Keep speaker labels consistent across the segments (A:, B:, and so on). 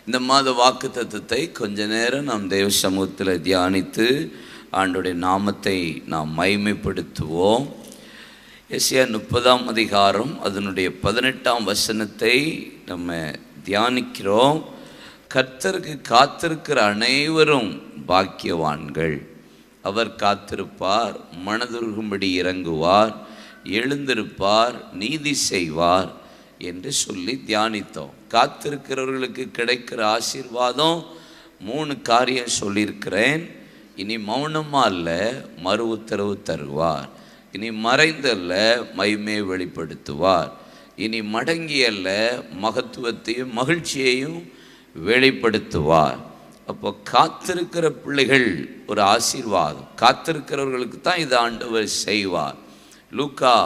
A: இந்த மாத வாக்குத்தத்தத்தை கொஞ்ச நேரம் நாம் தேவ சமூகத்தில் தியானித்து ஆண்டவருடைய நாமத்தை நாம் மகிமைப்படுத்துவோம். எசேயா 30ஆம் அதிகாரம் அதனுடைய 18ஆம் வசனத்தை நம்ம தியானிக்கிறோம். கர்த்தருக்கு காத்திருக்கிற அனைவரும் பாக்கியவான்கள். அவர் காத்திருப்பார், மனதுருகும்படி இறங்குவார், எழுந்திருப்பார், நீதி செய்வார் என்று சொல்லி தியானித்தோம். காத்திருக்கிறவர்களுக்கு கிடைக்கிற ஆசீர்வாதம் 3 காரியம் சொல்லியிருக்கிறேன். இனி மௌனமாக அல்ல, மறு உத்தரவு தருவார். இனி மறைந்தல்ல, மகிமையை வெளிப்படுத்துவார். இனி மடங்கி அல்ல, மகத்துவத்தையும் மகிழ்ச்சியையும் வெளிப்படுத்துவார். அப்போ காத்திருக்கிற பிள்ளைகள் ஒரு ஆசீர்வாதம். காத்திருக்கிறவர்களுக்கு தான் இது ஆண்டவர் செய்வார். லூக்கா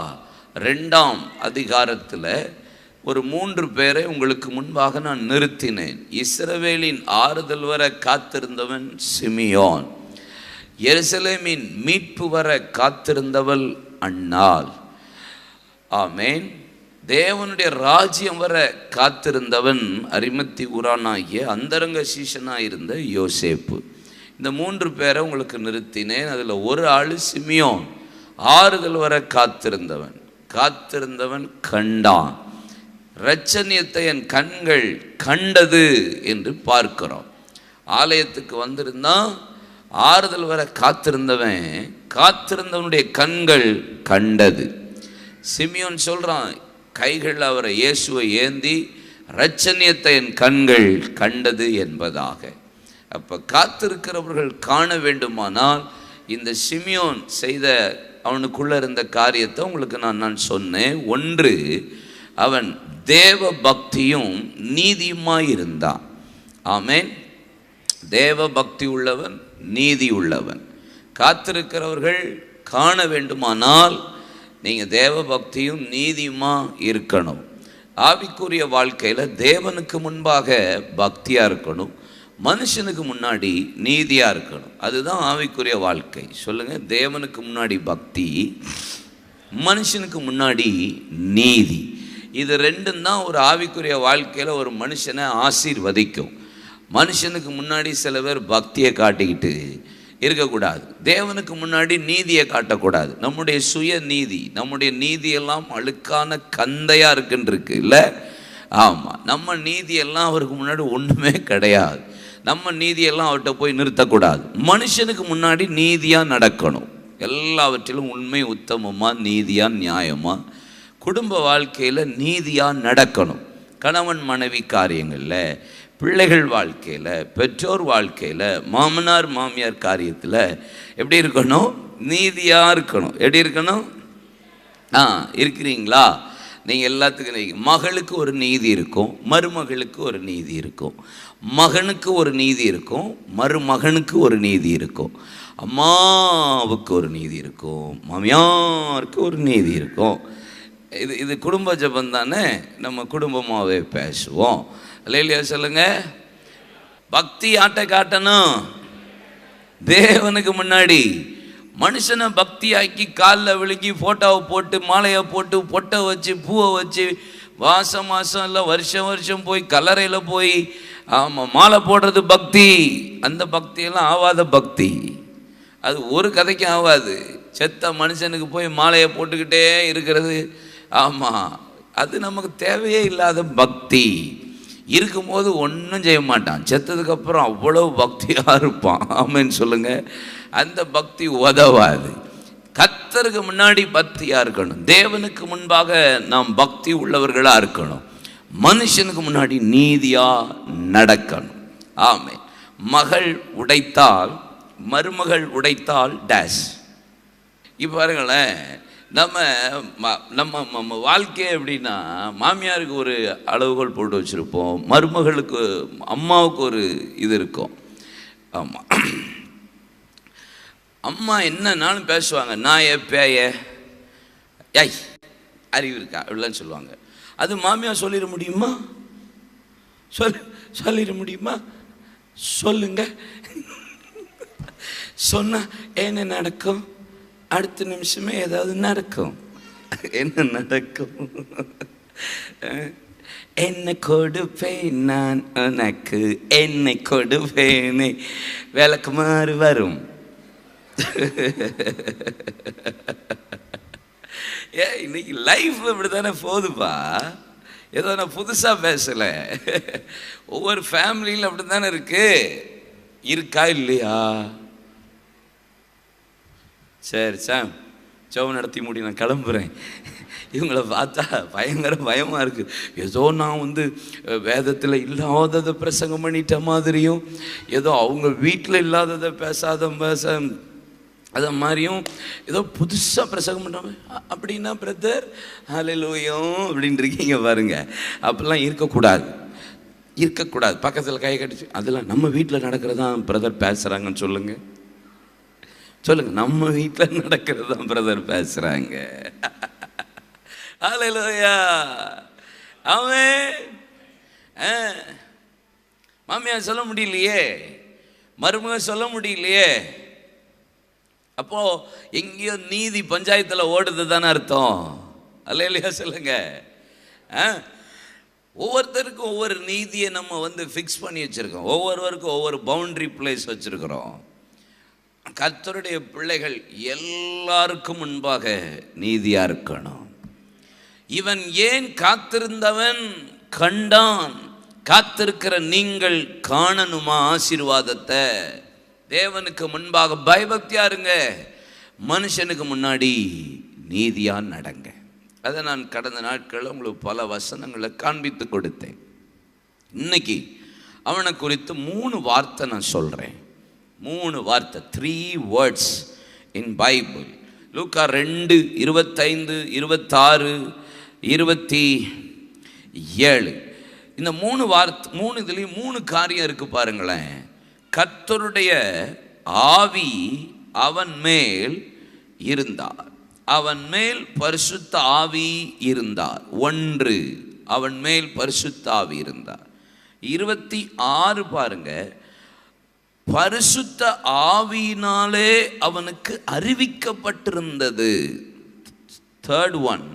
A: 2ஆம் அதிகாரத்தில் ஒரு 3 பேரை உங்களுக்கு முன்பாக நான் நிறுத்தினேன். இஸ்ரவேலின் ஆறுதல் வர காத்திருந்தவன் சிமியோன். எருசலேமின் மீட்பு வர காத்திருந்தவள் அன்னாள். ஆமேன். தேவனுடைய ராஜ்யம் வர காத்திருந்தவன் அரிமத்தி ஊரானாகிய அந்தரங்க சீஷனாயிருந்த யோசேப்பு. இந்த 3 பேரை உங்களுக்கு நிறுத்தினேன். அதில் ஒரு ஆள் சிமியோன். ஆறுதல் வர காத்திருந்தவன் கண்டான். இரட்சணியத்தை என் கண்கள் கண்டது என்று பார்க்கிறோம். ஆலயத்துக்கு வந்திருந்தான். ஆறுதல் வர காத்திருந்தவனுடைய கண்கள் கண்டது. சிமியோன் சொல்றான், கைகள் அவரை இயேசுவை ஏந்தி இரட்சணியத்தை என் கண்கள் கண்டது என்பதாக. அப்போ காத்திருக்கிறவர்கள் காண வேண்டுமானால் இந்த சிமியோன் செய்த அவனுக்குள்ள இருந்த காரியத்தை உங்களுக்கு நான் சொன்னேன். 1, அவன் தேவ பக்தியும் நீதியுமாய் இருந்தான். ஆமேன். தேவ பக்தி உள்ளவன், நீதி உள்ளவன். காத்திருக்கிறவர்கள் காண வேண்டுமானால் நீங்கள் தேவ பக்தியும் நீதியுமா இருக்கணும். ஆவிக்குரிய வாழ்க்கையில் தேவனுக்கு முன்பாக பக்தியாக இருக்கணும், மனுஷனுக்கு முன்னாடி நீதியாக இருக்கணும். அதுதான் ஆவிக்குரிய வாழ்க்கை. சொல்லுங்கள், தேவனுக்கு முன்னாடி பக்தி, மனுஷனுக்கு முன்னாடி நீதி. இது 2 தான் ஒரு ஆவிக்குரிய வாழ்க்கையில் ஒரு மனுஷனை ஆசீர்வதிக்கும். மனுஷனுக்கு முன்னாடி சில பேர் பக்தியை காட்டிக்கிட்டு இருக்கக்கூடாது, தேவனுக்கு முன்னாடி நீதியை காட்டக்கூடாது. நம்முடைய சுய நீதி, நம்முடைய நீதியெல்லாம் அழுக்கான கந்தையாக இருக்குன்றிருக்கு இல்லை? ஆமாம், நம்ம நீதியெல்லாம் அவருக்கு முன்னாடி ஒன்றுமே கிடையாது. நம்ம நீதியெல்லாம் அவர்கிட்ட போய் நிறுத்தக்கூடாது. மனுஷனுக்கு முன்னாடி நீதியாக நடக்கணும். எல்லாவற்றிலும் உண்மை, உத்தமமாக, நீதியாக, நியாயமாக, குடும்ப வாழ்க்கையில் நீதியாக நடக்கணும். கணவன் மனைவி காரியங்களில், பிள்ளைகள் வாழ்க்கையில், பெற்றோர் வாழ்க்கையில், மாமனார் மாமியார் காரியத்தில் எப்படி இருக்கணும்? நீதியாக இருக்கணும். எப்படி இருக்கணும்? இருக்கிறீங்களா? நீங்கள் எல்லாத்துக்கும் மகளுக்கு ஒரு நீதி இருக்கும், மருமகளுக்கு ஒரு நீதி இருக்கும், மகனுக்கு ஒரு நீதி இருக்கும், மருமகனுக்கு ஒரு நீதி இருக்கும், அம்மாவுக்கு ஒரு நீதி இருக்கும், மாமியாருக்கு ஒரு நீதி இருக்கும். இது குடும்ப ஜபம் தானே. நம்ம குடும்பமாகவே பேசுவோம். இல்லையா? சொல்லுங்க. பக்தி ஆட்டை காட்டணும் தேவனுக்கு முன்னாடி. மனுஷனை பக்தியாக்கி காலில் விழுங்கி ஃபோட்டோவை போட்டு மாலையை போட்டு பொட்டை வச்சு பூவை வச்சு மாதம் இல்லை வருஷம் போய் கல்லறையில் போய் மாலை போடுறது பக்தி. அந்த பக்தியெல்லாம் ஆகாத பக்தி. அது ஒரு கதைக்கும் ஆகாது. செத்த மனுஷனுக்கு போய் மாலையை போட்டுக்கிட்டே இருக்கிறது, ஆமாம், அது நமக்கு தேவையே இல்லாத பக்தி. இருக்கும்போது ஒன்றும் செய்ய மாட்டான், செத்ததுக்கப்புறம் அவ்வளோ பக்தியாக இருப்பான். ஆமேன்னு சொல்லுங்கள். அந்த பக்தி உதவாது. கர்த்தருக்கு முன்னாடி பக்தியாக இருக்கணும். தேவனுக்கு முன்பாக நாம் பக்தி உள்ளவர்களாக இருக்கணும். மனுஷனுக்கு முன்னாடி நீதியாக நடக்கணும். ஆமே. மகள் உடைத்தால், மருமகள் உடைத்தால் டேஷ். இப்போ பாருங்களேன், நம்ம வாழ்க்கை எப்படின்னா, மாமியாருக்கு ஒரு அளவுகோல் போட்டு வச்சுருப்போம், மருமகளுக்கு அம்மாவுக்கு ஒரு இது இருக்கும். ஆமாம், அம்மா என்னன்னாலும் பேசுவாங்க. நான் எப்பேய ஏய் அறிவு இருக்கா அப்படிலாம் சொல்லுவாங்க. அது மாமியார் சொல்லிட முடியுமா? சொல்லிட முடியுமா? சொல்லுங்க. சொன்னால் என்ன நடக்கும்? அடுத்த நிமிஷமே ஏதாவது நடக்கும். என்ன நடக்கும்? என்னை கொடுப்பேன் நான் உனக்கு, என்னை கொடுப்பேனே. விளக்குமாறு வரும். இன்னைக்கு லைஃப் இப்படி தானே போகுதுப்பா. ஏதோ நான் புதுசாக பேசலை. ஒவ்வொரு ஃபேமிலியில் அப்படி தானே இருக்கு. இருக்கா இல்லையா? சரி சாம், ஜெபம் நடத்தி முடி, நான் கிளம்புறேன். இவங்களை பார்த்தா பயங்கர பயமாக இருக்குது. ஏதோ நான் வேதத்தில் இல்லாததை பிரசங்கம் பண்ணிட்ட மாதிரியும், ஏதோ அவங்க வீட்டில் இல்லாததை பேச அதை மாதிரியும் ஏதோ புதுசாக பிரசங்கம் பண்ணுறாங்க. அப்படின்னா பிரதர் ஹல்லேலூயா அப்படின்னு இருக்கீங்க பாருங்க. அப்படிலாம் இருக்கக்கூடாது. பக்கத்தில் கை கட்டிச்சு, அதெல்லாம் நம்ம வீட்டில் நடக்கிறதான் பிரதர் பேசுகிறாங்கன்னு சொல்லுங்கள். நம்ம வீட்டில் நடக்கிறது தான் பிரதர் பேசுகிறாங்க. ஹல்லேலூயா. ஆமென். மாமியார் சொல்ல முடியலையே, மருமக சொல்ல முடியலையே. அப்போ எங்கேயோ நீதி பஞ்சாயத்தில் ஓடுது தானே அர்த்தம். ஹல்லேலூயா சொல்லுங்க. ஒவ்வொருத்தருக்கும் ஒவ்வொரு நீதியை நம்ம ஃபிக்ஸ் பண்ணி வச்சுருக்கோம். ஒவ்வொருவருக்கும் ஒவ்வொரு பவுண்டரி பிளேஸ் வச்சுருக்கிறோம். கர்த்தருடைய பிள்ளைகள் எல்லாருக்கும் முன்பாக நீதியாக இருக்கணும். இவன் ஏன் காத்திருந்தவன் கண்டான். காத்திருக்கிற நீங்கள் காணணுமா ஆசீர்வாதத்தை? தேவனுக்கு முன்பாக பயபக்தியா இருங்க, மனுஷனுக்கு முன்னாடி நீதியா நடங்க. அதை நான் கடந்த நாட்களில் உங்களுக்கு பல வசனங்களை காண்பித்து கொடுத்தேன். இன்னைக்கு அவனை குறித்து 3 வார்த்தை நான் சொல்கிறேன். 3 வார்த்தை, 3 words in Bible. லூக்கா 2, 25, 26, 27. இந்த 3 வார்த்தை, 3 இதுலேயும் 3 காரியம் இருக்குது பாருங்களேன். கர்த்தருடைய ஆவி அவன் மேல் இருந்தார். அவன் மேல் பரிசுத்த ஆவி இருந்தார். 1, அவன் மேல் பரிசுத்த ஆவி இருந்தார். 26 பாருங்க, பரிசுத்த ஆவியினாலே அவனுக்கு அறிவிக்கப்பட்டிருந்தது. 3rd one,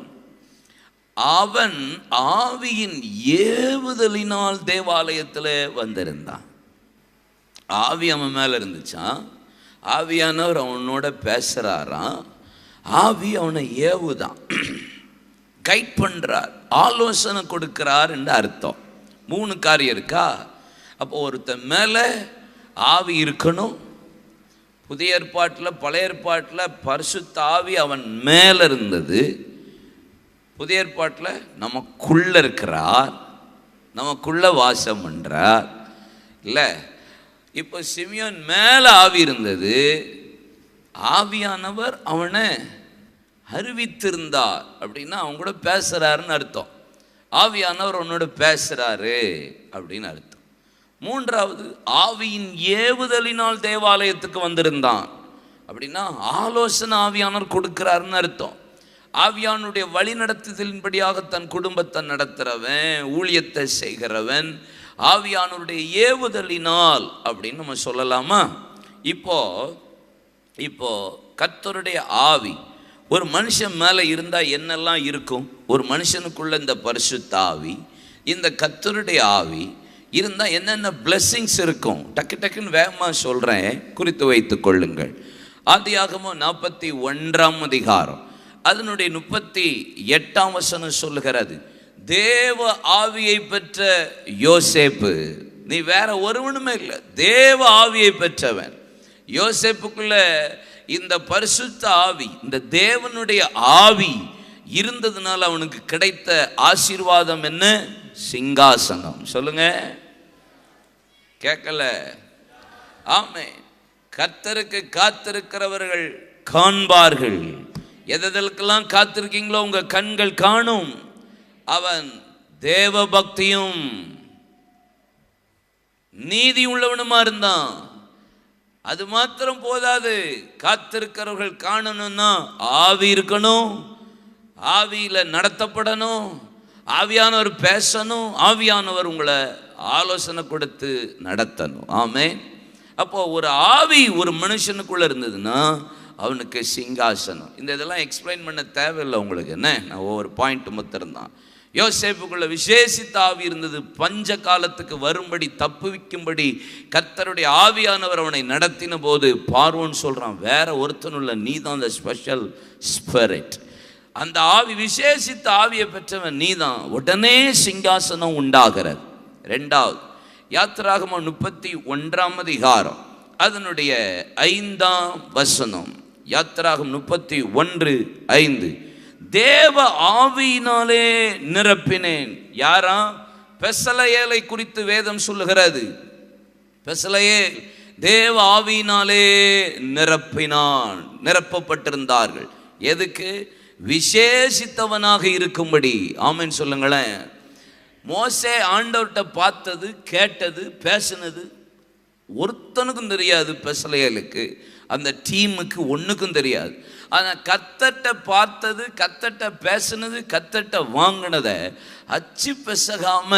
A: அவன் ஆவியின் ஏவுதலினால் தேவாலயத்தில் வந்திருந்தான். ஆவி அவன் மேலே இருந்துச்சான். ஆவியானவர் அவனோட பேசுகிறாராம். ஆவி அவனை ஏவுதான், கைட் பண்ணுறார், ஆலோசனை கொடுக்கிறார் என்று அர்த்தம். 3 காரியம் இருக்கா? அப்போ ஒருத்தன் மேலே ஆவி இருக்கணும். புதிய ஏற்பாட்டில் பழைய ஏற்பாட்டில் பரிசுத்த ஆவி அவன் மேலே இருந்தது. புதிய ஏற்பாட்டில் நமக்குள்ளே இருக்கிறார், நமக்குள்ளே வாசம் பண்ணுறார். இல்லை, இப்போ சிமியோன் மேலே ஆவி இருந்தது. ஆவியானவர் அவனை அறிவித்திருந்தார். அப்படின்னா அவங்க கூட பேசுகிறாருன்னு அர்த்தம். ஆவியானவர் அவனோட பேசுகிறாரு அப்படின்னு அர்த்தம். 3வது, ஆவியின் ஏவுதலினால் தேவாலயத்துக்கு வந்திருந்தான். அப்படின்னா ஆலோசனை ஆவியானவர் கொடுக்கிறாருன்னு அர்த்தம். ஆவியானுடைய வழி நடத்துதலின்படியாக தன் குடும்பத்தை நடத்துகிறவன், ஊழியத்தை செய்கிறவன் ஆவியானவருடைய ஏவுதலினால் அப்படின்னு நம்ம சொல்லலாமா? இப்போ கர்த்தருடைய ஆவி ஒரு மனுஷன் மேலே இருந்தால் என்னெல்லாம் இருக்கும்? ஒரு மனுஷனுக்குள்ள இந்த பரிசுத்த ஆவி, இந்த கர்த்தருடைய ஆவி இருந்தால் என்னென்ன பிளெஸ்ஸிங்ஸ் இருக்கும்? டக்குன்னு வேகமாக சொல்கிறேன், குறித்து வைத்து கொள்ளுங்கள். ஆதியாகமம் 41ஆம் அதிகாரம் அதனுடைய 38ஆம் வசனம் சொல்லுகிறது, தேவ ஆவியை பெற்ற யோசேப்பு, நீ வேற ஒருவனுமே இல்லை, தேவ ஆவியை பெற்றவன். யோசேப்புக்குள்ள இந்த பரிசுத்த ஆவி, இந்த தேவனுடைய ஆவி இருந்ததுனால அவனுக்கு கிடைத்த ஆசீர்வாதம் என்ன? சிங்காசனம். சொல்லுங்க, கேட்கல? ஆமே. கர்த்தருக்கு காத்திருக்கிறவர்கள் காண்பார்கள். எதற்கெல்லாம் காத்திருக்கீங்களோ உங்க கண்கள் காணும். அவன் தேவ பக்தியும் நீதி உள்ளவனுமா இருந்தான். அது மாத்திரம் போதாது, காத்திருக்கிறவர்கள் காணணும்னா ஆவி இருக்கணும், ஆவியில நடத்தப்படணும், ஆவியானவர் பேசணும், ஆவியானவர் உங்களை ஆலோசனை கொடுத்து நடத்தணும். ஆமென். அப்போ ஒரு ஆவி ஒரு மனுஷனுக்குள்ள இருந்ததுன்னா அவனுக்கு சிங்காசனம். இதெல்லாம் எக்ஸ்பிளைன் பண்ண தேவையில்லை உங்களுக்கு, என்ன? நான் ஒவ்வொரு பாயிண்ட் முத்திருந்தான். யோசேப்புக்குள்ள விசேஷித்த ஆவி இருந்தது. பஞ்ச காலத்துக்கு வரும்படி தப்புவிக்கும்படி கர்த்தருடைய ஆவியானவர் அவனை நடத்தின போது பார்வோன் சொல்றான், வேற ஒருத்தனுள்ள நீ தான் அந்த ஸ்பெஷல் ஸ்பிரிட், அந்த ஆவி விசேஷித்த ஆவியை பெற்றவன் நீ தான். உடனே சிங்காசனம் உண்டாகிறது. ரெண்டாவது யாத்திராகமம் 31ஆம் அதிகாரம் அதனுடைய 5ஆம் வசனம். யாத்திராகம் 31:5. தேவ ஆவியினாலே நிரப்பினேன். யாரா? பெசலெயேலை குறித்து வேதம் சொல்லுகிறது. பெசலெயேல் தேவ ஆவியினாலே நிரப்பினான். நிரப்பப்பட்டிருந்தார்கள். எதுக்கு? விசேஷித்தவனாக இருக்கும்படி. ஆமென் சொல்லுங்களேன். மோசே ஆண்டவர்கிட்ட பார்த்தது, கேட்டது, பேசினது ஒருத்தனுக்கும் தெரியாது. பெசலெயேலுக்கு, அந்த டீமுக்கு ஒன்றுக்கும் தெரியாது. ஆனால் கர்த்தர்ட்ட பார்த்தது, கர்த்தர்ட்ட பேசினது, கர்த்தர்ட்ட வாங்கினதை அச்சு பெசகாம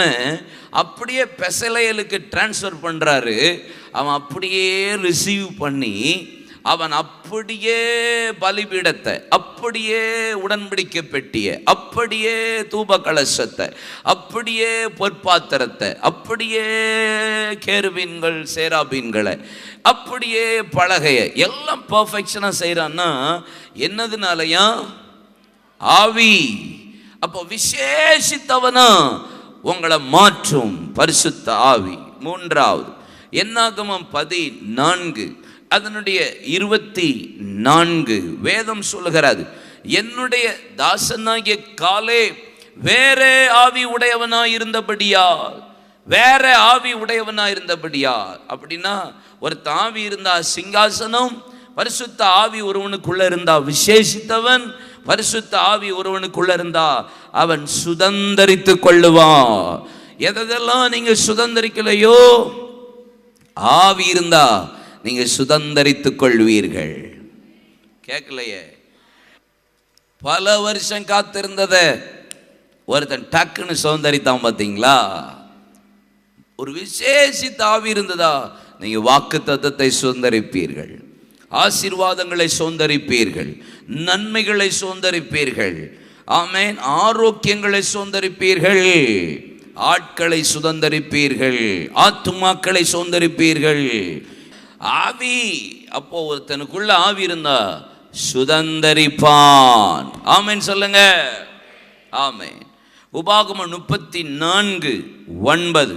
A: அப்படியே பெசலெயேலுக்கு டிரான்ஸ்ஃபர் பண்ணுறாரு. அவன் அப்படியே ரிசீவ் பண்ணி அவன் அப்படியே பலிபீடத்தை, அப்படியே உடன்படிக்கை பெட்டியை, அப்படியே தூப கலசத்தை, அப்படியே பொற்பாத்திரத்தை, அப்படியே கேருபீன்கள் சேராபீன்களை, அப்படியே பலகையை எல்லாம் பர்ஃபெக்ஷனாக செய்கிறான்னா என்னதுனாலயா? ஆவி. அப்போ விசேஷித்தவனா உங்களை மாற்றும் பரிசுத்த ஆவி. மூன்றாவது என்னாகமம் 14 அதனுடைய 24 வேதம் சொல்லுகிறது, என்னுடைய தாசனாகிய காலே வேற ஆவி உடையவனாய் இருந்தபடியால், வேற ஆவி உடையவனாய் இருந்தபடியால். அப்படின்னா ஒரு ஆவி இருந்தா சிங்காசனம், பரிசுத்த ஆவி ஒருவனுக்குள்ள இருந்தா விசேஷித்தவன், பரிசுத்த ஆவி ஒருவனுக்குள்ள இருந்தா அவன் சுதந்தரித்து கொள்ளுவான். எதெல்லாம் நீங்க சுதந்தரிக்கலையோ ஆவி இருந்தா நீங்க சுதந்தரித்துக் கொள்வீர்கள். கேட்கலையே? பல வருஷம் காத்திருந்தத ஒருத்தன் டக்குன்னு சுதந்தரித்தான். பார்த்தீங்களா? ஒரு விசேஷித்த ஆவி இருந்ததா நீங்க வாக்கு தத்தத்தை சுதந்தரிப்பீர்கள், ஆசீர்வாதங்களை சுதந்தரிப்பீர்கள், நன்மைகளை சுதந்தரிப்பீர்கள். ஆமென். ஆரோக்கியங்களை சுதந்தரிப்பீர்கள், ஆட்களை சுதந்தரிப்பீர்கள், ஆத்துமாக்களை சுதந்தரிப்பீர்கள். ஆவி. அப்போ ஒருத்தனுக்குள்ள ஆவி இருந்தா சுதந்தரிப்பான். ஆமென் சொல்லுங்க. ஆமென். உபாகமம் 34:9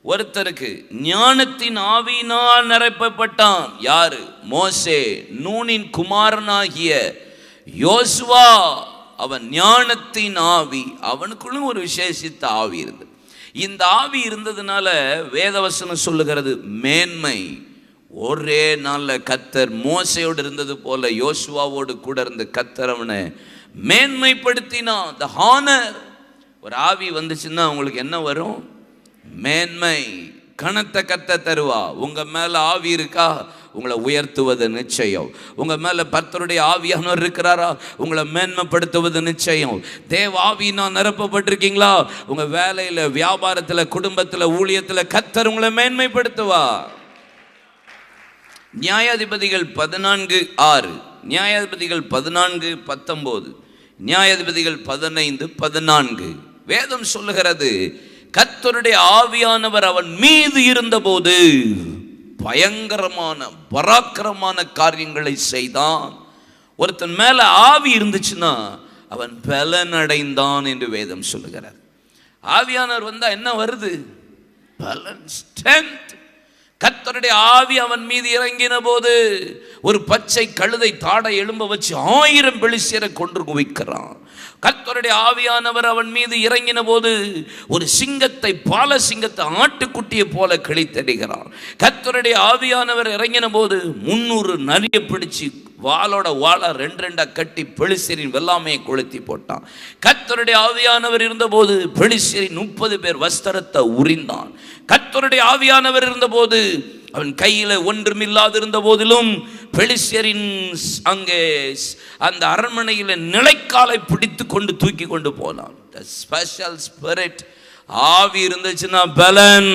A: ஒருத்தருக்கு ஞானத்தின் ஆவியினால் நிரப்பப்பட்டான். யாரு? மோசே. நூனின் குமாரனாகிய யோசுவா. அவன் ஞானத்தின் ஆவி, அவனுக்குள்ளும் ஒரு விசேஷித்த ஆவி இருந்தது. இந்த ஆவி இருந்ததுனால வேதவசனம் சொல்லுகிறது மேன்மை. ஒரே நாளில் கர்த்தர் மோசையோடு இருந்தது போல யோசுவாவோடு கூட இருந்து கர்த்தர் அவனை மேன்மைப்படுத்தினான். The honour. ஒரு ஆவி வந்துச்சுன்னா உங்களுக்கு என்ன வரும்? மேன்மை. கனத்த கர்த்தர் தருவா. உங்க மேல ஆவி இருக்கா? உங்களை உயர்த்துவது நிச்சயம். உங்க மேல கர்த்தருடைய ஆவியானவர் இருக்கிறாரா? உங்களை மேன்மைப்படுத்துவது நிச்சயம். தேவ ஆவியினால் நிரப்பப்பட்டிருக்கீங்களா? உங்க வேலையில, வியாபாரத்துல, குடும்பத்துல, ஊழியத்துல கர்த்தர் உங்களை மேன்மைப்படுத்துவா. நியாயாதிபதிகள் 14:6, நியாயாதிபதிகள் 14:19, நியாயாதிபதிகள் 15:14 வேதம் சொல்லுகிறது, கர்த்தருடைய ஆவியானவர் அவன் மீது இருந்தபோது பயங்கரமான பராக்கிரமான காரியங்களை செய்தான். ஒருத்தன் மேல ஆவி இருந்துச்சுன்னா அவன் பலன் அடைந்தான் என்று வேதம் சொல்லுகிறார். ஆவியானவர் வந்தா என்ன வருது? பலன், ஸ்ட்ரென்த். கர்த்தருடைய ஆவி அவன் மீது இறங்கின போது ஒரு பச்சை கழுதை தாடை எழும்ப வச்சு 1000 பெலிஸ்தியரை கொன்று குவிக்கிறான். கர்த்தருடைய ஆவியானவர் அவன் மீது இறங்கின போது ஒரு சிங்கத்தை, பால சிங்கத்தை ஆட்டுக்குட்டியை போல கிழித்தடிகிறான். கர்த்தருடைய ஆவியானவர் இறங்கின போது 300 நரியை பிடிச்சு வாளோட வாளை 2 கட்டி பெலிஸ்தியரின் வெள்ளாமையை கொளுத்தி போட்டான். கர்த்தருடைய ஆவியானவர் இருந்தபோது பெலிஸ்தியரின் 30 பேர் வஸ்திரத்தை உரிந்தான். கர்த்தருடைய ஆவியானவர் இருந்தபோது அவன் கையில ஒன்றுமில்லாது இருந்த போதிலும் பெலிஸ்தியரின் அங்கே அந்த அரண்மனையில நிலைக்காலை பிடித்து கொண்டு தூக்கி கொண்டு போனான். Special spirit. ஆவி இருந்துச்சுன்னா பலன்.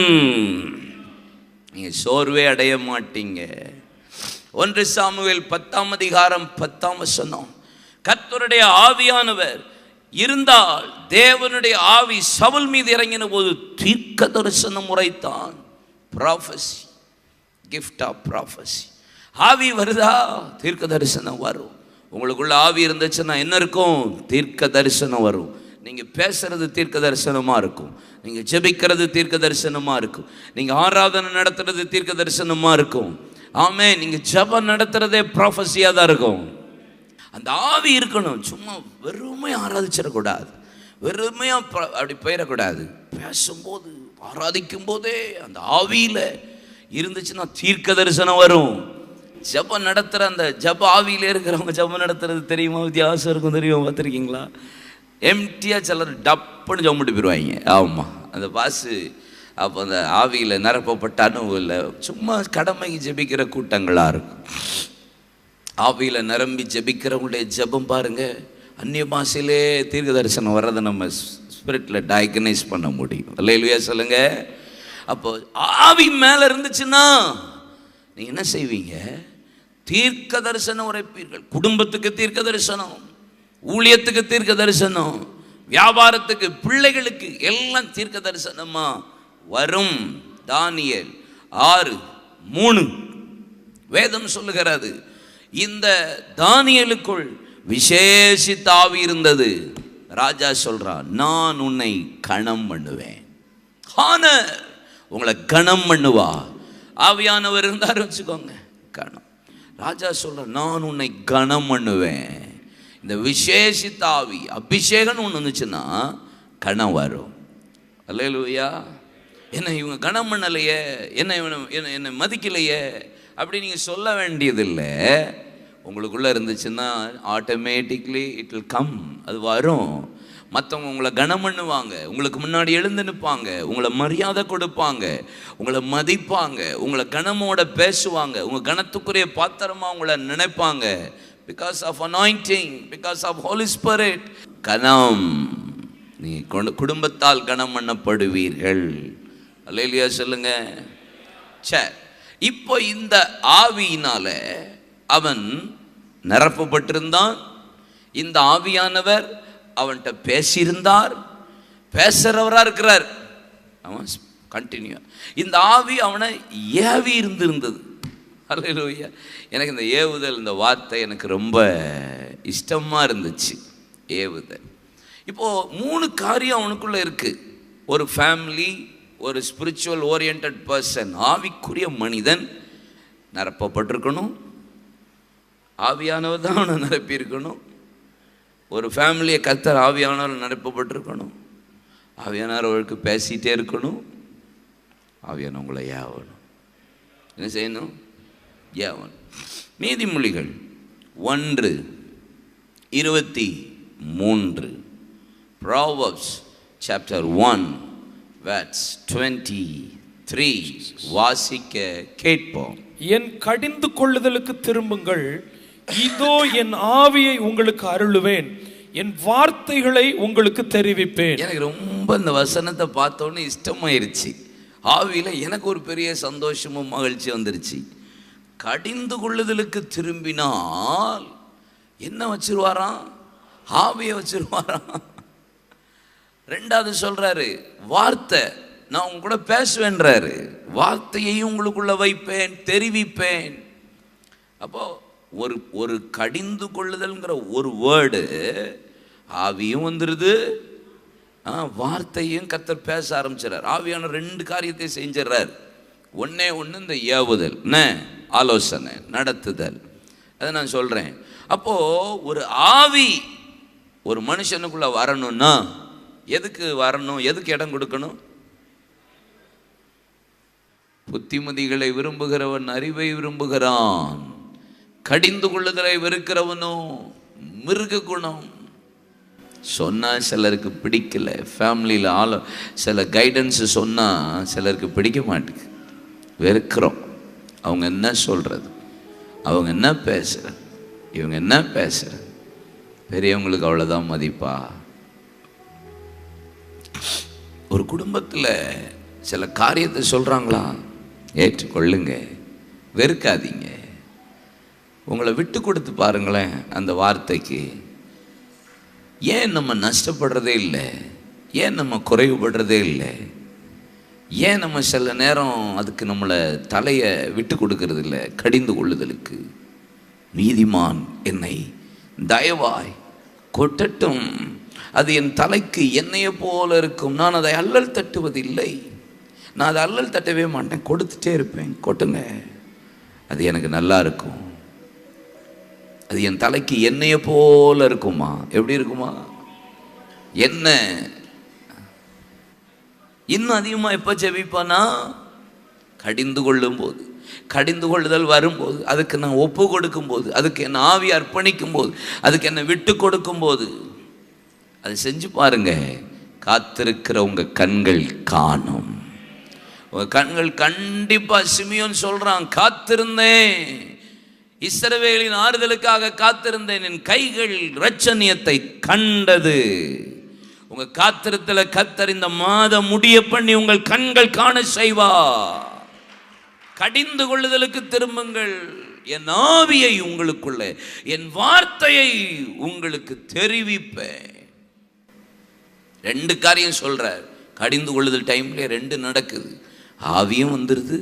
A: நீங்க சோர்வே அடைய மாட்டீங்க. 1 சாமுவேல் 10ஆம் அதிகாரம் 10ஆம் வசனம், கர்த்தருடைய ஆவியானவர் இருந்தால் தேவனுடைய ஆவி சவுல் மீது இறங்கின போது தீர்க்க தரிசனம் உரைத்தான். Prophecy, gift of prophecy. ஆவி வருதா, தீர்க்க தரிசனம் வரும். உங்களுக்குள்ள ஆவி இருந்துச்சுன்னா என்ன இருக்கும்? தீர்க்க தரிசனம் வரும். நீங்கள் பேசுறது தீர்க்க தரிசனமாக இருக்கும். நீங்கள் ஜெபிக்கிறது தீர்க்க தரிசனமாக இருக்கும். நீங்கள் ஆராதனை நடத்துறது தீர்க்க தரிசனமாக இருக்கும். ஆமே, நீங்கள் ஜெபம் நடத்துறதே ப்ராஃபஸியாக தான் இருக்கும். அந்த ஆவி இருக்கணும். சும்மா வெறுமையாக ஆராதிச்சிடக்கூடாது, வெறுமையாக அப்படி போயிடக்கூடாது. பேசும்போது ஆராதிக்கும் போதே அந்த ஆவியில் இருந்துச்சுன்னா தீர்க்க தரிசனம் வரும். ஜெபம் நடத்துகிற அந்த ஜெப ஆவியில் இருக்கிறவங்க ஜெபம் நடத்துறது தெரியுமா? வித்தியாசம் இருக்கும். தெரியுமா? பார்த்துருக்கீங்களா? எம்டியாக சிலர் டப்புன்னு ஜம்முட்டு போயிடுவாங்க. ஆமாம், அந்த பாசு அப்போ அந்த ஆவியில் நிரப்பப்பட்ட அனுபவம் சும்மா கடமைக்கு ஜெபிக்கிற கூட்டங்களாக இருக்கும். ஆவியில் நிரம்பி ஜெபிக்கிறவங்களுடைய ஜெபம் பாருங்கள், அந்நிய பாஷையிலே தீர்க்க தரிசனம் வர்றதை நம்ம ஸ்பிரிட்டில் டயக்னைஸ் பண்ண முடியும். அல்லேலூயா சொல்லுங்க. அப்போ ஆவி மேலே இருந்துச்சுன்னா நீங்கள் என்ன செய்வீங்க? தீர்க்க தரிசனம் உரைப்பீர்கள். குடும்பத்துக்கு தீர்க்க தரிசனம், ஊழியத்துக்கு தீர்க்க தரிசனம், வியாபாரத்துக்கு, பிள்ளைகளுக்கு எல்லாம் தீர்க்க தரிசனமா வரும். தானியேல் 6:3 வேதம் சொல்லுகிறது, இந்த தானியேலுக்குள் விசேஷித்த ஆவி இருந்தது. ராஜா சொல்றான், நான் உன்னை கணம் பண்ணுவேன். ஹானர், உங்களை கணம் பண்ணுவா. ஆவியானவர் இருந்தாரு வச்சுக்கோங்க, கணம். ராஜா சொல்ற, நான் உன்னை கணம் பண்ணுவேன். இந்த விசேஷித்த ஆவி, அபிஷேகம் ஒன்று வந்துச்சுன்னா கணம் வரும். அல்லேலூயா. என்ன இவங்க கணம் பண்ணலையே, என்னை மதிக்கலையே அப்படி நீங்கள் சொல்ல வேண்டியதில்லை. உங்களுக்குள்ளே இருந்துச்சுன்னா ஆட்டோமேட்டிக்லி இட் வில் கம், அது வரும். மற்றவங்க உங்களை கனம் பண்ணுவாங்க, உங்களுக்கு முன்னாடி எழுந்து நிற்பாங்க, உங்களை மரியாதை கொடுப்பாங்க, உங்களை மதிப்பாங்க, உங்களை கனமோட பேசுவாங்க, உங்கள் கனத்துக்குரிய பாத்திரமாக உங்களை நினைப்பாங்க. Because of anointing, because of Holy Spirit. கனம், நீ குடும்பத்தால் கனம் பண்ணப்படுவீர்கள். அல்லேலூயா சொல்லுங்க. சரி, இப்போ இந்த ஆவியினால அவன் நிரப்பப்பட்டிருந்தான். இந்த ஆவியானவர் அவன்கிட்ட பேசியிருந்தார், பேசுறவராக இருக்கிறார். அவன் கண்டினியூ, இந்த ஆவி அவனை ஏவி இருந்திருந்தது. அல்லேலூயா. எனக்கு இந்த ஏவுதல், இந்த வார்த்தை எனக்கு ரொம்ப இஷ்டமாக இருந்துச்சு. ஏவுதல். இப்போது 3 காரியம் அவனுக்குள்ளே இருக்குது. ஒரு ஃபேமிலி, ஒரு ஸ்பிரிச்சுவல் ஓரியன்ட் பர்சன், ஆவிக்குரிய மனிதன் நிரப்பப்பட்டிருக்கணும். ஆவியானவர் தான் அவனை நிரப்பியிருக்கணும். ஒரு ஃபேமிலியை கர்த்தர் ஆவியானவர் நிரப்பப்பட்டிருக்கணும். ஆவியானவர் அவளுக்கு பேசிகிட்டே இருக்கணும். ஆவியானவங்களை ஏவணும். என்ன செய்யணும்? ஏவணும். நீதிமொழிகள் 1:23, Proverbs chapter 1:23 வாசிக்க கேட்போம்.
B: என் கடிந்து கொள்ளுதலுக்கு திரும்புங்கள், இதோ என் ஆவியை உங்களுக்கு அருளுவேன், என் வார்த்தைகளை உங்களுக்கு தெரிவிப்பேன்.
A: எனக்கு ரொம்ப இந்த வசனத்தை பார்த்தோன்னே இஷ்டமாயிருச்சு. ஆவியில் எனக்கு ஒரு பெரிய சந்தோஷமும் மகிழ்ச்சி வந்துருச்சு. கடிந்து கொள்ளுதலுக்கு திரும்பினால் என்ன வச்சிருவாராம்? ஆவியை வச்சிருவாராம். 2வது சொல்றாரு, வார்த்தை, நான் உங்க கூட பேசுவேன்றாரு. வார்த்தையையும் உங்களுக்குள்ள வைப்பேன், தெரிவிப்பேன். அப்போ ஒரு கடிந்து கொள்ளுதல்ங்கிற ஒரு வேர்டு, ஆவியும் வந்துடுது, வார்த்தையும் கர்த்தர் பேச ஆரம்பிச்சிடறார். ஆவியான 2 காரியத்தை செஞ்சிடறார். ஒன்று இந்த ஏவுதல், ஆலோசனை, நடத்துதல். அதை நான் சொல்கிறேன். அப்போது ஒரு ஆவி ஒரு மனுஷனுக்குள்ளே வரணும்னா எதுக்கு வரணும்? எதுக்கு இடம் கொடுக்கணும்? புத்திமதிகளை விரும்புகிறவன் அறிவை விரும்புகிறான், கடிந்து கொள்ளுதலை வெறுக்கிறவனோ மிருக குணம். சொன்னால் சிலருக்கு பிடிக்கல. ஃபேமிலியில் சில கைடன்ஸு சொன்னால் சிலருக்கு பிடிக்க மாட்டேங்குது, வெறுக்கிறோம். அவங்க என்ன சொல்கிறது, அவங்க என்ன பேசுகிறது, இவங்க என்ன பேசுகிறது, பெரியவங்களுக்கு அவ்வளோதான் மதிப்பா. ஒரு குடும்பத்தில் சில காரியத்தை சொல்கிறாங்களா, ஏற்றுக்கொள்ளுங்க, வெறுக்காதீங்க. உங்களை விட்டு கொடுத்து பாருங்களேன் அந்த வார்த்தைக்கு. ஏன் நம்ம நஷ்டப்படுறதே இல்லை? ஏன் நம்ம குறைவுபடுறதே இல்லை? ஏன் நம்ம சில நேரம் அதுக்கு நம்மளை தலையை விட்டு கொடுக்கறது இல்லை? கடிந்து கொள்ளுதலுக்கு. நீதிமான் என்னை தயவாய் கொட்டட்டும், அது என் தலைக்கு எண்ணெயை போல இருக்கும், நான் அதை அல்லல் தட்டுவதில்லை. நான் அதை அல்லல் தட்டவே மாட்டேன், கொடுத்துட்டே இருப்பேன். கொட்டுங்க, அது எனக்கு நல்லா இருக்கும். அது என் தலைக்கு எண்ணெயை போல இருக்குமா? எப்படி இருக்குமா? எண்ணெய் இன்னும் அதிகமாக எப்போ ஜெபிப்பானா? கடிந்து கொள்ளும் போது, கடிந்து கொள்ளுதல் வரும்போது, அதுக்கு நான் ஒப்பு கொடுக்கும்போது, அதுக்கு என்ன ஆவி அர்ப்பணிக்கும் போது, அதுக்கு என்ன விட்டு கொடுக்கும் போது. அது செஞ்சு பாருங்க. காத்திருக்கிற உங்க கண்கள் காணும். உங்க கண்கள் கண்டிப்பா, சிமியோன் சொல்றான், காத்திருந்தேன், இஸ்ரவேலின் ஆறுதலுக்காக காத்திருந்தேன், என் கைகள் இரட்சணியத்தை கண்டது. உங்க காத்திரத்துல கர்த்தர் இந்த மாதம் முடிய பண்ணி உங்கள் கண்கள் காண செய்வா. கடிந்து கொள்ளுதலுக்கு திரும்புங்கள். என் ஆவியை உங்களுக்குள்ள, என் வார்த்தையை உங்களுக்கு தெரிவிப்பேன். 2 காரியம் சொல்ற. கடிந்து கொள்ளுதல் டைம்ல 2 நடக்குது. ஆவியும் வந்துருது,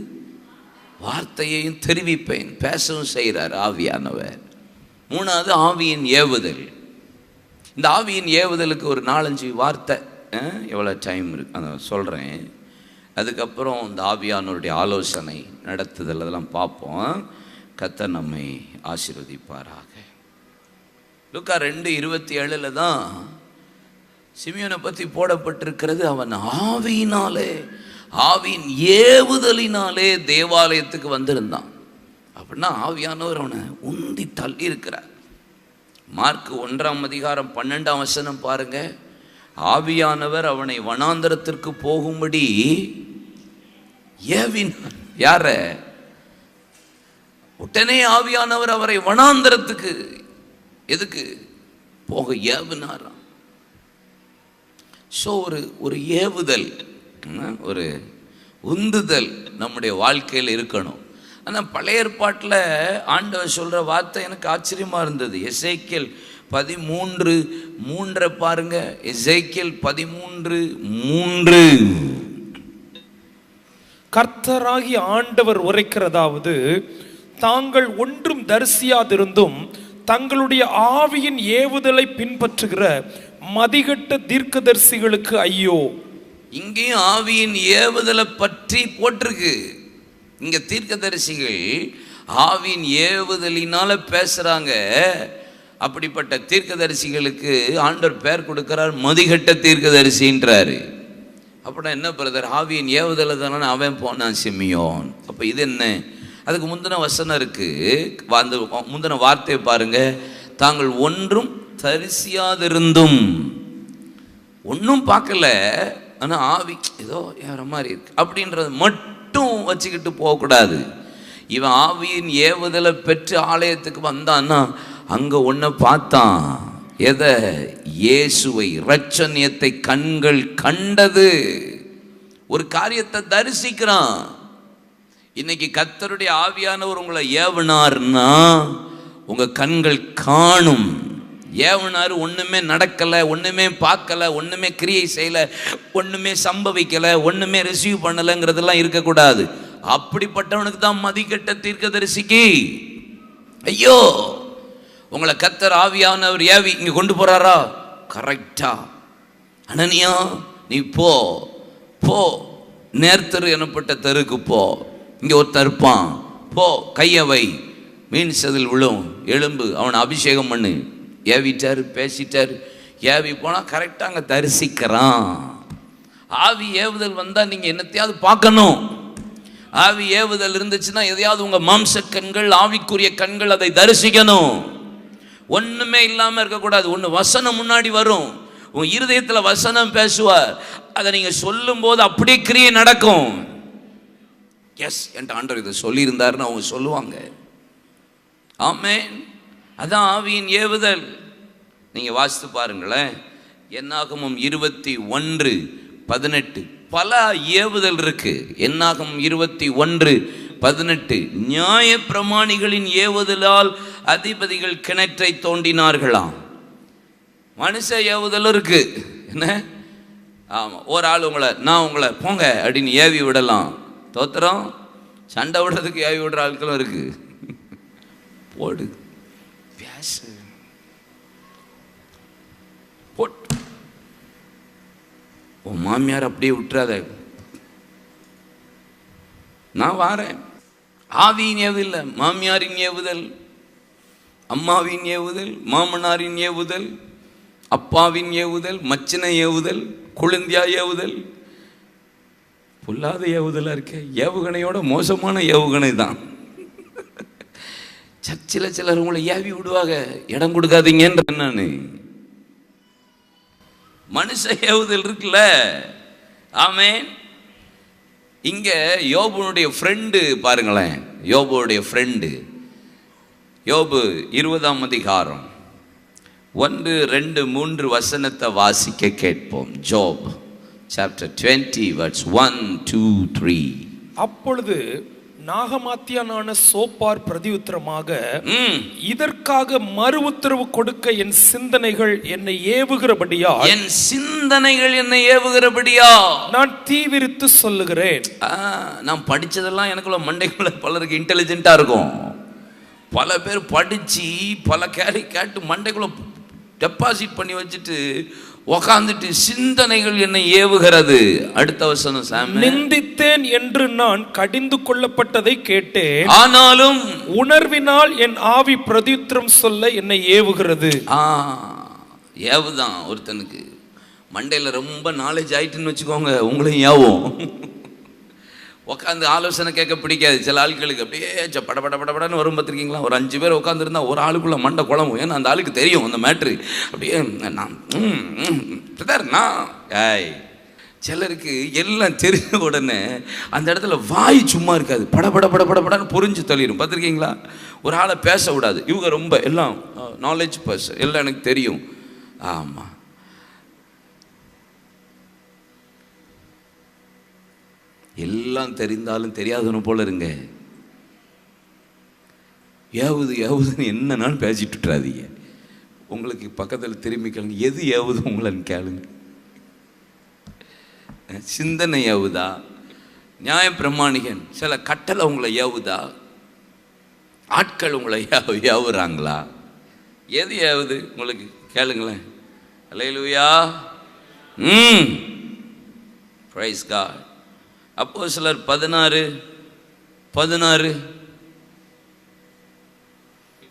A: வார்த்தையையும் தெரிவிப்பேன். பேசவும் செய்கிறார் ஆவியானவர். 3வது ஆவியின் ஏவுதல். இந்த ஆவியின் ஏவுதலுக்கு ஒரு 4-5 வார்த்தை, எவ்வளோ டைம் இருக்கு அதை சொல்கிறேன். அதுக்கப்புறம் இந்த ஆவியானவருடைய ஆலோசனை நடத்துதல் அதெல்லாம் பார்ப்போம். கர்த்தர் நம்மை ஆசீர்வதிப்பாராக. லூக்கா 2:27 தான் சிமியோனை பற்றி போடப்பட்டிருக்கிறது. அவன் ஆவியினாலே, ஆவியின் ஏவுதலினாலே தேவாலயத்துக்கு வந்திருந்தான். அப்படின்னா ஆவியானவர் அவனை உந்தி தள்ளி இருக்கிறார். மார்க் 1:12 பாருங்க. ஆவியானவர் அவனை வனாந்தரத்திற்கு போகும்படி ஏவினார். யார? உடனே ஆவியானவர் அவரை வனாந்தரத்துக்கு எதுக்கு போக ஏவினாராம். ஸோ ஒரு ஏவுதல், ஒரு உந்துதல் நம்முடைய வாழ்க்கையில் இருக்கணும். ஆனால் பழைய ஏற்பாட்டில் ஆண்டவர் சொல்கிற வார்த்தை எனக்கு ஆச்சரியமாக இருந்தது. எசேக்கியேல் 13:3 பாருங்க. எசேக்கியேல் 13:3
B: கர்த்தராகி ஆண்டவர் உரைக்கிறதாவது, தாங்கள் ஒன்றும் தரிசியாதிருந்தும் தங்களுடைய ஆவியின் ஏவுதலை பின்பற்றுகிற மதிகட்ட தீர்க்கதரிசிகளுக்கு ஐயோ.
A: இங்கேயும் ஆவியின் ஏவுதலை பற்றி போட்டிருக்கு. இங்க தீர்க்கதரிசிகள் ஆவியின் ஏவுதலினால பேசுறாங்க. அப்படிப்பட்ட தீர்க்கதரிசிகளுக்கு ஆண்டவர் பெயர் கொடுக்கிறார், மதிகட்ட தீர்க்கதரிசின்றாரு. அப்படின்னா என்ன பிரதர், ஆவியின் ஏவுதலை தானே அவன் போனான் சிமியோன். அப்போ இது என்ன? அதுக்கு முந்தின வசனம் இருக்கு. அந்த முந்தின வார்த்தையை பாருங்க. தாங்கள் ஒன்றும் தரிசியாதிருந்தும், ஒன்றும் பார்க்கல, ஆனால் ஆவி ஏதோ ஏற மாதிரி இருக்கு அப்படின்றது மட்டும் வச்சுக்கிட்டு போகக்கூடாது. இவன் ஆவியின் ஏவுதலை பெற்று ஆலயத்துக்கு வந்தான்னா அங்க ஒன்ன பார்த்தான். எதை? இயேசுவை, இரட்சணியத்தை கண்கள் கண்டது. ஒரு காரியத்தை தரிசிக்கிறான். இன்னைக்கு கர்த்தருடைய ஆவியானவர் உங்களை ஏவினார்னா உங்க கண்கள் காணும். ஏவனாரு ஒண்ணுமே நடக்கல, ஒண்ணுமே பார்க்கல, ஒண்ணுமே கிரியை செய்யல, ஒண்ணுமே சம்பவிக்கல, ஒண்ணுமே ரிசீவ் பண்ணலங்கிறதெல்லாம் இருக்கக்கூடாது. அப்படிப்பட்டவனுக்கு தான் மதிக்கட்ட தீர்க்கதரிசிக்கு ஐயோ. உங்களை கர்த்தர் ஆவியானவர் ஏவி இங்க கொண்டு போறாரா? கரெக்டா, அனனியா நீ போ போ, நேர்த்தரு எனப்பட்ட தெருக்கு போ, இங்க ஒருத்தர் இருப்பான், போ கையை வை, மீன் செதில் விழும், எலும்பு, அவனை அபிஷேகம் பண்ணு. ஏவிட்டார், பேசிட்டார். ஏவி போனால் கரெக்டாக அங்கே தரிசிக்கிறான். ஆவி ஏவுதல் வந்தால் நீங்கள் என்னத்தையாவது பார்க்கணும். ஆவி ஏவுதல் இருந்துச்சுன்னா எதையாவது உங்கள் மாம்ச கண்கள், ஆவிக்குரிய கண்கள் அதை தரிசிக்கணும். ஒன்றுமே இல்லாமல் இருக்கக்கூடாது. ஒன்று வசனம் முன்னாடி வரும், உங்கள் இருதயத்தில் வசனம் பேசுவார். அதை நீங்கள் சொல்லும் போது அப்படியே கிரியை நடக்கும். எஸ், என்கிட்ட ஆண்டவர் இதை சொல்லியிருந்தாருன்னு அவங்க சொல்லுவாங்க. ஆமென். அதான் ஆவியின் ஏவுதல். நீங்கள் வாசித்து பாருங்களேன். என்னாகமம் 21:18 பல ஏவுதல் இருக்கு. என்னாகமம் 21:18 நியாய பிரமாணிகளின் ஏவுதலால் அதிபதிகள் கிணற்றை தோண்டினார்களாம். மனுஷ ஏவுதல் இருக்கு. என்ன? ஆமாம், ஒரு ஆள் நான் உங்களை போங்க அப்படின்னு ஏவி விடலாம். தோத்திரம் சண்டை விடுறதுக்கு ஏவி விடுற ஆட்களும் இருக்கு. போடு பேசு போட்டு உன் மாமியார் அப்படியே விட்டுறாத, நான் வாரேன். ஆவியின் ஏவுதல், மாமியாரின் ஏவுதல், அம்மாவின் ஏவுதல், மாமனாரின் ஏவுதல், அப்பாவின் ஏவுதல், மச்சின ஏவுதல், குழந்தையா ஏவுதல், பொல்லாத ஏவுதலா இருக்க. ஏவுகணையோட மோசமான ஏவுகணை தான். சர்ச்சில் சிலர் உங்களை ஏவி விடுவாங்க, இடம் கொடுக்காதீங்கன்ற. நான் மனுஷ ஏவுதல் இருக்குல்ல. ஆமென். இங்க யோபுனுடைய ஃப்ரெண்டு பாருங்களேன், யோபுடைய ஃப்ரெண்டு. யோபு 20ஆம் அதிகாரம் 1, 2, 3 வசனத்தை வாசிக்க கேட்போம். ஜோப் சாப்டர் 20 verse 1, 2, 3.
B: அப்பொழுது நாகமாத்தியனான சோப்பார் பிரதியுத்தரமாக, இதற்காக மறு உத்தரவு கொடுக்க என் சிந்தனைகள் என்னை ஏவுகிறபடியா,
A: என் சிந்தனைகள் என்னை ஏவுகிறபடியா
B: நான் தீவிரித்து சொல்லுகிறேன்.
A: நான் படிச்சதெல்லாம் எனக்குள்ள மண்டைக்குள்ள பலருக்கு இன்டெலிஜென்ட்டா இருக்கும். பல பேர் படிச்சு பல கேள்வி கேட்டு மண்டைக்குள்ள டெபாசிட் பண்ணி வச்சுட்டு உக்காந்துட்டு சிந்தனைகள் என்னை ஏவுகிறது. அடுத்த வசனம் சாம்.
B: நிந்தித்தேன் என்று நான் கடிந்து கொள்ளப்பட்டதை கேட்டேன்,
A: ஆனாலும்
B: உணர்வினால் என் ஆவி பிரதியுத்தரம் சொல்ல என்னை ஏவுகிறது.
A: ஏவுதான். ஒருத்தனுக்கு மண்டையில் ரொம்ப நாலேஜ் ஆயிட்டுன்னு வச்சுக்கோங்க, உங்களையும் ஏவும். உட்காந்து ஆலோசனை கேட்க பிடிக்காது சில ஆட்களுக்கு. அப்படியே படப்படன்னு வரும் பார்த்துருக்கீங்களா? ஒரு 5 பேர் உட்காந்துருந்தா ஒரு ஆளுக்குள்ள மண்டை குழம்பும். ஏன்னா அந்த ஆளுக்கு தெரியும் அந்த மேட்ரு. அப்படியே நான் சிலருக்கு எல்லாம் தெரிஞ்ச உடனே அந்த இடத்துல வாய் சும்மா இருக்காது, படப்படன்னு புரிஞ்சு தள்ளிடும். பார்த்துருக்கீங்களா? ஒரு ஆளை பேச விடாது. இவங்க ரொம்ப எல்லாம் நாலேஜ் பர்சன், எல்லாம் எனக்கு தெரியும். ஆமாம், எல்லாம் தெரிந்தாலும் தெரியாதவனு போல இருங்க. ஏவுதுன்னு என்னன்னு பேசிட்டு விட்டுறாதீங்க. உங்களுக்கு பக்கத்தில் திரும்பி கேளுங்க, எது ஏவுது உங்களன்னு கேளுங்க. சிந்தனை ஏவுதா? நியாய பிரமாணிகன் சில கட்டளை உங்களை ஏவுதா? ஆட்கள் உங்களை ஏவுறாங்களா? எது ஏவுது உங்களுக்கு கேளுங்களேன். அல்லேலூயா. Praise God. அப்போஸ்தலர் 16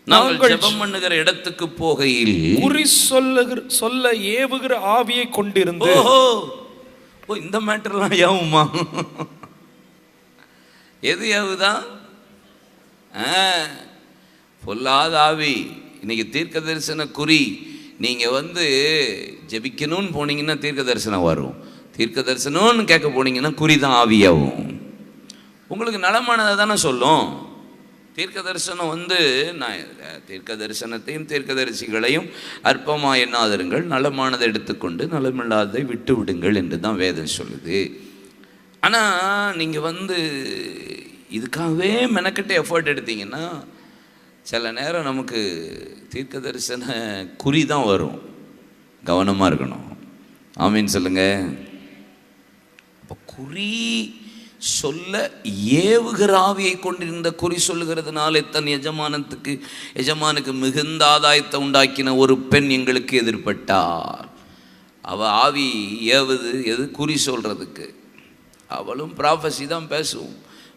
A: நாங்கள் ஜெபம் பண்ணுகிற இடத்துக்கு போகையில்
B: குறி சொல்ல ஏவுகிற ஆவியை கொண்டிருந்து.
A: ஓ, இந்த மேட்டர்லாம் ஏவுமா? எது ஏவுதா? பொல்லாத ஆவி. இன்னைக்கு தீர்க்க தரிசன குறி. நீங்க ஜெபிக்கணும்னு போனீங்கன்னா தீர்க்க தரிசனம் வரும். தீர்க்க தரிசனம்னு கேட்க போனீங்கன்னா குறிதான் ஆவியாகும். உங்களுக்கு நலமானதை தானே சொல்லும். தீர்க்க தரிசனம் நான் தீர்க்க தரிசனத்தையும் தீர்க்கதரிசிகளையும் அற்பமாக எண்ணாதிருங்கள், நலமானதை எடுத்துக்கொண்டு நலமில்லாததை விட்டு விடுங்கள் என்று தான் வேதம் சொல்லுது. ஆனால் நீங்கள் இதுக்காகவே மெனக்கெட்டு எஃபர்ட் எடுத்தீங்கன்னா சில நேரம் நமக்கு தீர்க்க தரிசன குறி தான் வரும். கவனமாக இருக்கணும். ஆமீன் சொல்லுங்க. அப்போ குறி சொல்ல ஏவுகிற ஆவியை கொண்டிருந்த குறி சொல்லுகிறதுனால தன் எஜமானுக்கு மிகுந்த ஆதாயத்தை உண்டாக்கின ஒரு பெண் எங்களுக்கு எதிர்பட்டார். அவள் ஆவி ஏவுது எது? குறி சொல்கிறதுக்கு. அவளும் ப்ராஃபஸி தான் பேசுவோம்.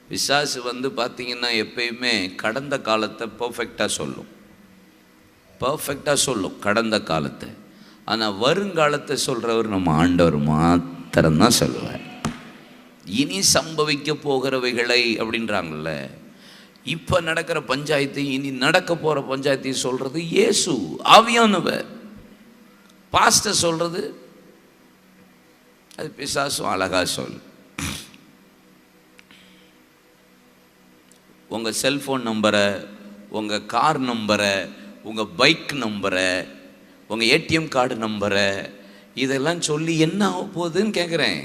A: பிசாசு பார்த்தீங்கன்னா எப்பயுமே கடந்த காலத்தை பர்ஃபெக்டாக சொல்லும் கடந்த காலத்தை. ஆனால் வருங்காலத்தை சொல்கிறவர் நம்ம ஆண்டவர் மாத்திரம்தான் சொல்லுவார். இனி சம்பவிக்க போகிறவைகளை அப்படின்றாங்கல்ல, இப்போ நடக்கிற பஞ்சாயத்தையும் இனி நடக்க போகிற பஞ்சாயத்தையும் சொல்கிறது இயேசு ஆவியானவர். பாஸ்டர் சொல்கிறது அது பிசாசும் அழகாக சொல். உங்கள் செல்ஃபோன் நம்பரை, உங்கள் கார் நம்பரை, உங்கள் பைக் நம்பரை, உங்கள் ஏடிஎம் கார்டு நம்பரை இதெல்லாம் சொல்லி என்ன ஆக போகுதுன்னு கேட்குறேன்.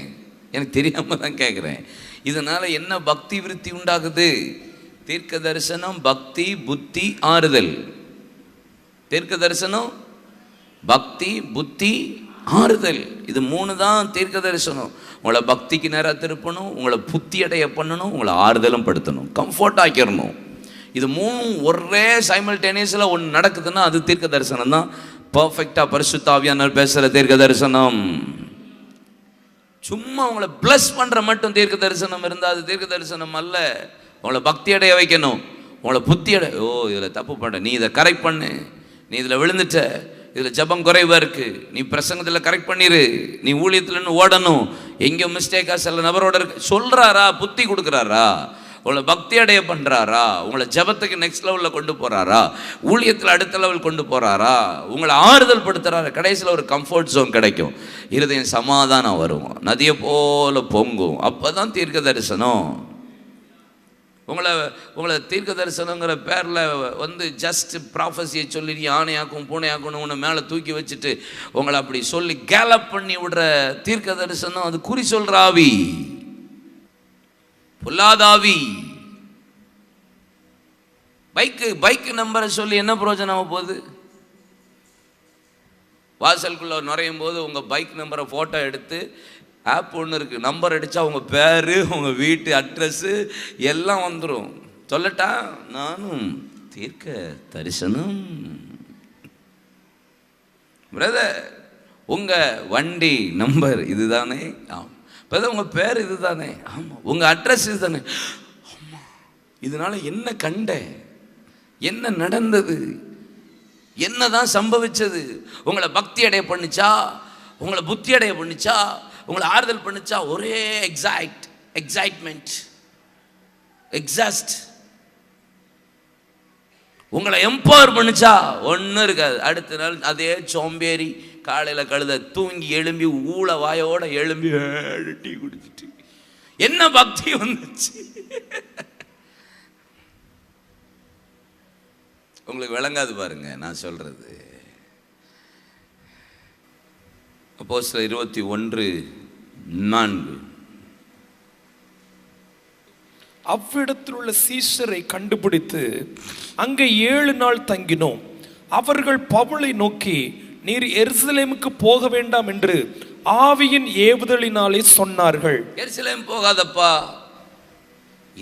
A: எனக்கு தெரியாமல் தான் கேட்குறேன். இதனால் என்ன பக்தி விருத்தி உண்டாகுது? தீர்க்க தரிசனம் பக்தி, புத்தி, ஆறுதல். தீர்க்க தரிசனம் பக்தி, புத்தி, ஆறுதல். இது 3 தான் தீர்க்க தரிசனம். உங்களை பக்திக்கு நேராக திருப்பணும், உங்களை புத்தி அடைய பண்ணணும், உங்களை ஆறுதலும் படுத்தணும், கம்ஃபர்ட் ஆக்கிடணும். இது 3 ஒரே சைமல்டேனியஸில் ஒன்று நடக்குதுன்னா அது தீர்க்க தரிசனம் தான். பர்ஃபெக்டாக பரிசுத்த ஆவியானவர் பேசுகிற தீர்க்க தரிசனம். சும்மா உங்களை ப்ளஸ் பண்ணுற மட்டும் தீர்க்க தரிசனம் இருந்தால் அது தீர்க்க தரிசனம் அல்ல. உங்களை பக்தி அடைய வைக்கணும், உங்களை புத்தி அடைய. இதில் தப்பு பண்ண, நீ இதை கரெக்ட் பண்ணு, நீ இதில் விழுந்துட்ட, இதில் ஜபம் குறைவாக இருக்குது, நீ பிரசங்கத்தில் கரெக்ட் பண்ணிடு, நீ ஊழியத்துலன்னு ஓடணும், எங்கேயோ மிஸ்டேக்காக சில நபரோட இருக்கு சொல்கிறாரா, புத்தி கொடுக்குறாரா, உங்களை பக்தி அடைய பண்ணுறாரா, உங்களை ஜபத்துக்கு நெக்ஸ்ட் லெவலில் கொண்டு போகிறாரா, ஊழியத்தில் அடுத்த லெவல் கொண்டு போகிறாரா, உங்களை ஆறுதல் படுத்துகிறாரா. கடைசியில் ஒரு கம்ஃபர்ட் ஜோன் கிடைக்கும், இருதயம் சமாதானம் வரும், நதியை போல பொங்கும். அப்போ தான் தீர்க்க தரிசனம். உங்களை தீர்க்க தரிசனங்கிற பேரில் ஜஸ்ட் ப்ராஃபஸியை சொல்லி நீ ஆணையாக்கும் பூனையாக்கணும் உன்னை மேலே தூக்கி வச்சுட்டு உங்களை அப்படி சொல்லி கேலப் பண்ணி விடுற தீர்க்க தரிசனம் அது குறி சொல்கிற ஆவி, பொல்லாதாவி. பைக்கு நம்பரை சொல்லி என்ன பிரயோஜனம் போகுது? வாசலுக்குள்ள நுழையும் போது உங்கள் பைக் நம்பரை ஃபோட்டோ எடுத்து ஆப் ஒன்று இருக்குது, நம்பர் அடித்தா உங்கள் பேர், உங்கள் வீட்டு அட்ரஸ்ஸு எல்லாம் வந்துடும். சொல்லட்டா, நானும் தீர்க்க தரிசனம் பிரதர், உங்கள் வண்டி நம்பர் இதுதானே? ஆமாம். பிரதர், உங்கள் பேர் இதுதானே? ஆமாம். உங்கள் அட்ரஸ் இதுதானே? ஆமாம். இதனால் என்ன கண்ட, என்ன நடந்தது, என்னதான் சம்பவிச்சது? உங்களை பக்தி அடைய பண்ணுச்சா, உங்களை புத்தி அடைய பண்ணுச்சா, உங்களை ஆறுதல் பண்ணுச்சா? ஒரே எக்ஸைட்மெண்ட், எக்ஸாஸ்ட். உங்களை எம்பவர் பண்ணுச்சா? ஒன்றும் இருக்காது. அடுத்த நாள் அதே சோம்பேறி, காலையில் கழுத தூங்கி எழும்பி ஊழ வாயோட எழும்பி டீ குடிச்சிட்டு என்ன பக்தி வந்துச்சு? உங்களுக்கு விளங்காது பாருங்க நான் சொல்றது. அப்போஸ்தலர் 21:4
B: அவ்விடத்தில் உள்ள சீஷரை கண்டுபிடித்து அங்கே 7 நாள் தங்கினோம். அவர்கள் பவுலை நோக்கி, நீர் எருசலேமுக்கு போக வேண்டாம் என்று ஆவியின் ஏவுதலினாலே சொன்னார்கள்.
A: எருசலேம் போகாதப்பா,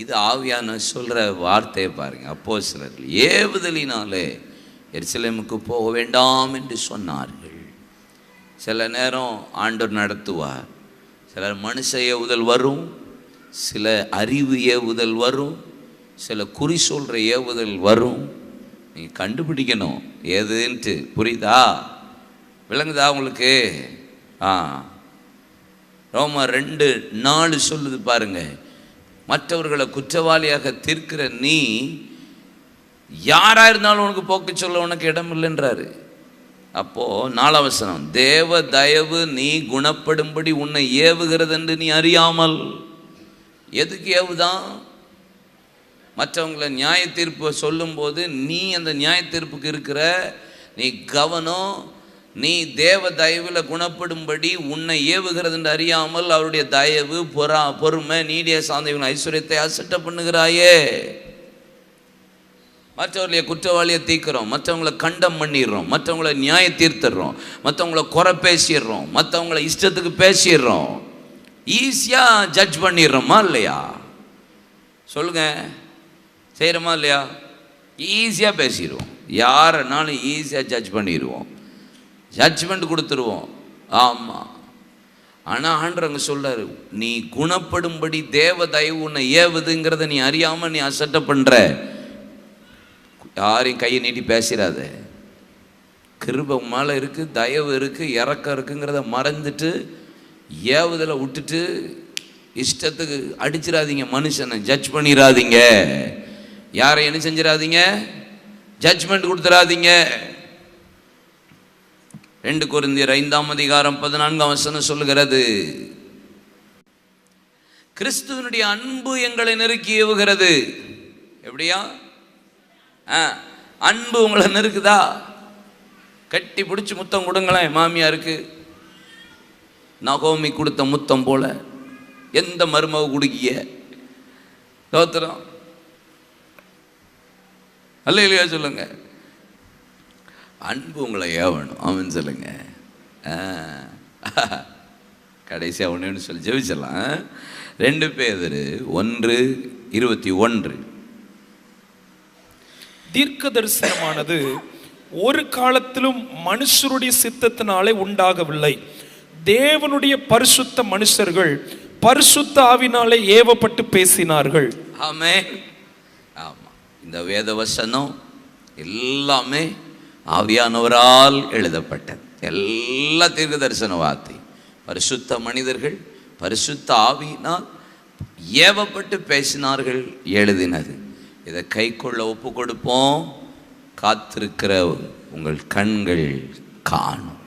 A: இது ஆவியான சொல்ற வார்த்தையை பாருங்க. அப்போஸ்தலர் ஏவுதலினாலே எருசலேமுக்கு போக வேண்டாம் என்று சொன்னார்கள். சில நேரம் ஆண்டவர் நடத்துவார், சில மனுஷ ஏவுதல் வரும், சில அறிவு ஏவுதல் வரும், சில குறி சொல்கிற ஏவுதல் வரும். நீங்கள் கண்டுபிடிக்கணும் ஏதுன்ட்டு. புரியுதா? விளங்குதா உங்களுக்கு? ரோமர் 2:4 சொல்லுது பாருங்க, மற்றவர்களை குற்றவாளியாக தீர்க்கிற நீ யாராக இருந்தாலும் உனக்கு போக்கு சொல்ல உனக்கு இடம் இல்லைன்றாரு. அப்போது 4 வசனம், தேவ தயவு நீ குணப்படும்படி உன்னை ஏவுகிறது என்று நீ அறியாமல். எதுக்கு ஏவுதான்? மற்றவங்களை நியாய தீர்ப்பு சொல்லும்போது நீ அந்த நியாய தீர்ப்புக்கு இருக்கிற நீ கவனம், நீ தேவ தயவில் குணப்படும்படி உன்னை ஏவுகிறது என்று அறியாமல் அவருடைய தயவு, பொறுமை, நீடிய சாந்தவின் ஐஸ்வர்யத்தை அசட்டை பண்ணுகிறாயே. மற்றவர்களைய குற்றவாளியை தீர்க்கிறோம், மற்றவங்களை கண்டம் பண்ணிடுறோம், மற்றவங்களை நியாய தீர்த்துடுறோம், மற்றவங்களை குறை பேசிடுறோம், மற்றவங்களை இஷ்டத்துக்கு பேசிடுறோம், ஈஸியாக ஜட்ஜ் பண்ணிடுறோமா இல்லையா? சொல்லுங்க, செய்கிறோமா இல்லையா? ஈஸியாக பேசிடுவோம், யாருன்னாலும் ஈஸியாக ஜட்ஜ் பண்ணிடுவோம், ஜட்ஜ்மெண்ட் கொடுத்துருவோம். ஆமாம். ஆனால் ஆண்டவங்க சொல்றாரு, நீ குணப்படும்படி தேவ தயவு உன்னை ஏவுதுங்கிறத நீ அறியாமல் நீ அசட்டை பண்ணுற. யாரையும் கையை நீட்டி பேசிடாத. கிருபை மேலே இருக்குது, தயவு இருக்குது, இறக்கம் இருக்குங்கிறத மறந்துட்டு ஏவுதலை விட்டுட்டு இஷ்டத்துக்கு அடிச்சிடாதீங்க, மனுஷனை ஜட்ஜ் பண்ணிடாதீங்க, யாரை என்ன செஞ்சிடாதீங்க, ஜட்ஜ்மெண்ட் கொடுத்துடாதீங்க. 2 கொரிந்தியர் 5:14 சொல்லுகிறது, கிறிஸ்துவனுடைய அன்பு எங்களை நெருக்கி ஏவுகிறது. எப்படியா? அன்பு உங்களை நெருக்குதா? கட்டி பிடிச்சி முத்தம் கொடுங்களேன். மாமியாருக்கு நகோமி கொடுத்த முத்தம் போல எந்த மருமக குடுக்கிய தோத்திரம் அல்ல இல்லையா? சொல்லுங்க. அன்பு உங்களை ஏவணும். ஆமென் சொல்லுங்க. கடைசியாக ஒன்று சொல்லி ஜெபிச்சிடலாம். 2 பேதுரு 1:21.
B: தீர்க்க தரிசனமானது ஒரு காலத்திலும் மனுஷருடைய சித்தத்தினாலே உண்டாகவில்லை. தேவனுடைய பரிசுத்த மனுஷர்கள் பரிசுத்த ஆவினாலே ஏவப்பட்டு பேசினார்கள்.
A: ஆமென். ஆமாம், இந்த வேத வசனம் எல்லாமே ஆவியானவரால் எழுதப்பட்டது. எல்லா தீர்க்க தரிசன வார்த்தை பரிசுத்த மனிதர்கள் பரிசுத்த ஆவியினால் ஏவப்பட்டு பேசினார்கள், எழுதினது. இதை கைக்கொள்ள ஒப்பு கொடுப்போம். காத்திருக்கிற உங்கள் கண்கள் காணும்.